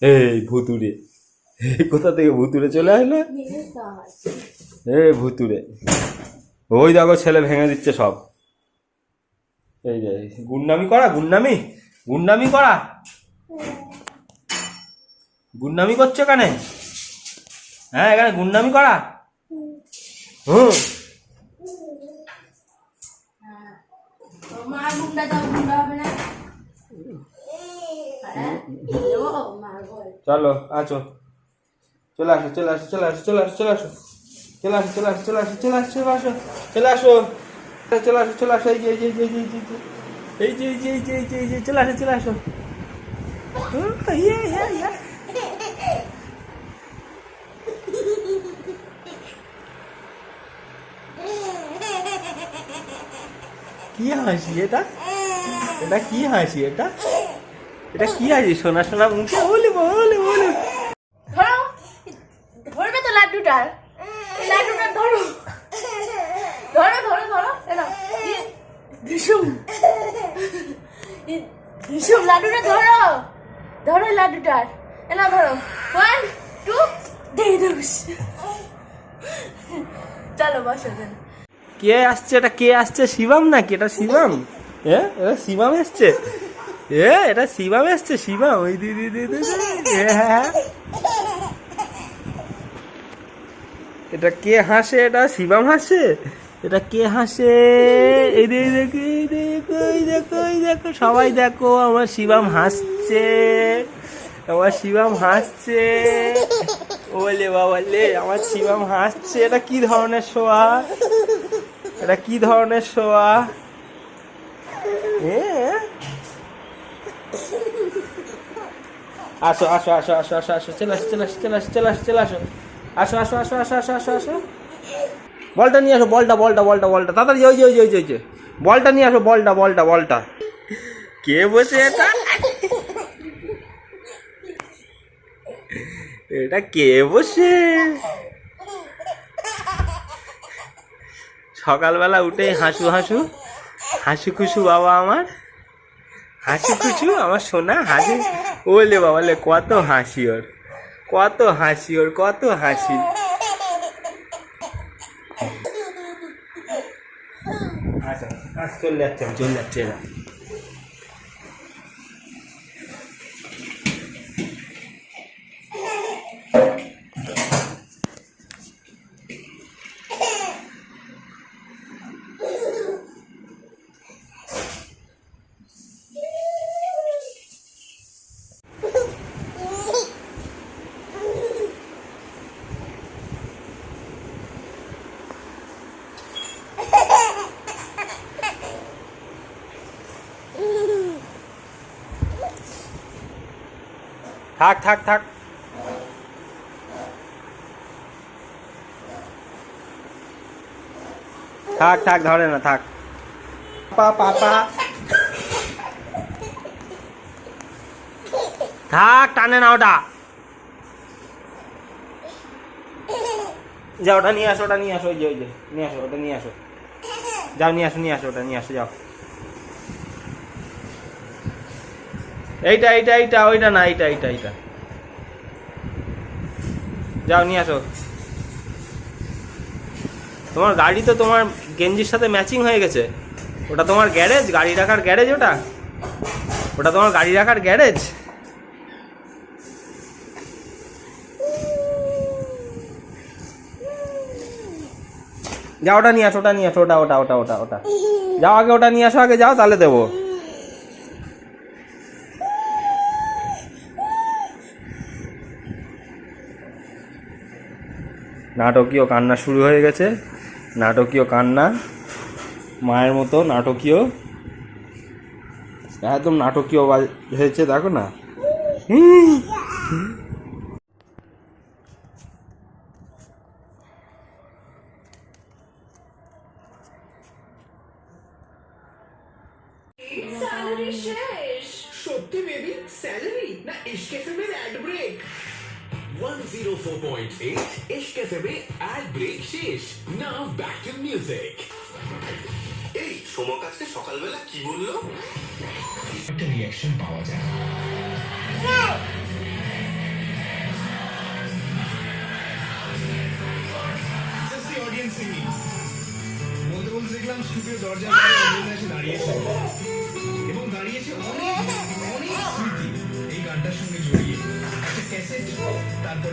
এই ভুতুড়ে, কোথা থেকে ভুতুড়ে চলে আসলো? এই ভুতুড়ে, ওই দেখো ছেলে ভেঙে দিচ্ছে সব। এই যে গুন্ডামি করা, গুন্ডামি গুন্ডামি করা, গুন্ডামি করছো এখানে? হ্যাঁ এখানে গুন্ডামি করা। হুম, চলো আছো, চলে আসো চলে আসো চলে আসো চলে আসো চলে আসো চলে আসো চলে আসো চলে আসো চলে আসো চলে আসো চলে আসো চলে আসো চলে আসো, এই যে এই যে এই যে এই যে এই যে এই যে এই যে এই যে চলে আসো চলে আসো। কি হাসি এটা? এটা কি হাসি? এটা এটা কি হাসি? সোনা সোনা মুখে বলে বলে বলে। ধরো, ধরবে তো লাড্ডুটা, লাড্ডুটা ধরো ধরো ধরো ধরো, এনা দিশুম দিশুম, লাড্ডুটা ধরো ধরো, লাড্ডুটা এনা ধরো, 1 2 3। চলো বসো। কে আসছে? এটা কে আসছে? শিবম নাকি? এটা শিবম? এটা শিবম এসছে। এটা শিবম এসছে, শিবম। ওই দিদি দিদি, হ্যাঁ এটা কে হাসে? এটা শিবম হাসে? এটা কে হাসে? এই দেখো এই দেখো এই দেখো এই দেখো, সবাই দেখো আমার শিবম হাসছে, আমার শিবম হাসছে। ওলে বাবা লে, আমার শিবম হাসছে। এটা কি ধরনের শোয়া? এটা কি ধরনের শোয়া? আসো আসো আসো আসো আসো আসো, চলে আসো চলে আসো চলে আসো চলে আসো চলে আসো, আসো আসো আসো আসো আসো আসো আসো। বলটা নিয়ে আসো, বলটা বলটা বলটা বলটা তাড়াতাড়ি, ওই যে ওই যে ওই যে ওই যে বলটা নিয়ে আসো, বলটা বলটা বলটা। কে বসে এটা? এটা কে বসে? সকালবেলা উঠে হাসু হাসু হাসি খুশু বাবা আমার, হাসি খুশু আমার সোনা হাসি। ওলে বাবা লে, কত হাসি ওর, কত হাসি ওর, কত হাসি। আচ্ছা আচ্ছা, চলে যাচ্ছে আমি, চলে যাচ্ছে এরা। থাক থাক থাক, থাক থাক, ধরে না, থাক। পা পা পা, থাক, টানে না ওটা। যাও ওটা নিয়ে আসো, ওটা নিয়ে আসো, ওই যে ওই যে নিয়ে আসো, ওটা নিয়ে আসো, যাও নিয়ে আসো, নিয়ে আসো, ওটা নিয়ে আসো, যাও। এইটা এইটা এইটা, ওইটা না, এইটা এইটা এইটা, যাও নিয়ে আসো। তোমার গাড়ি তো তোমার গেঞ্জির সাথে ম্যাচিং হয়ে গেছে। ওটা তোমার গ্যারেজ, গাড়ি রাখার গ্যারেজ ওটা, ওটা তোমার গাড়ি রাখার গ্যারেজ। যাও ওটা নিয়ে আসো, ওটা নিয়ে আসো, ওটা ওটা ওটা ওটা ওটা, যাও আগে ওটা নিয়ে আসো, আগে যাও, তাহলে দেবো। নাটকীয় কান্না শুরু হয়ে গেছে, নাটকীয় কান্না, মায়ের মতো নাটকীয়, একদম নাটকীয় হয়েছে, দেখো না। স্যালারি শেষ। সত্যি বেবি, স্যালারি না Ishq এফএমের add break. 104.8 Ishq এফএমে add break শেষ। নাও ব্যাক টু মিউজিক। এই সোমক আজকে সকালবেলা কি বললো? একটা রিঅ্যাকশন পাওয়া যায়। দেখলাম স্টুডিও দরজার বাইরে অমূল্য এসে দাঁড়িয়েছে এবং দাঁড়িয়েছে অনেক অনেক স্মৃতি এই গানটার সঙ্গে জড়িয়ে একটা ক্যাসেট তারপরে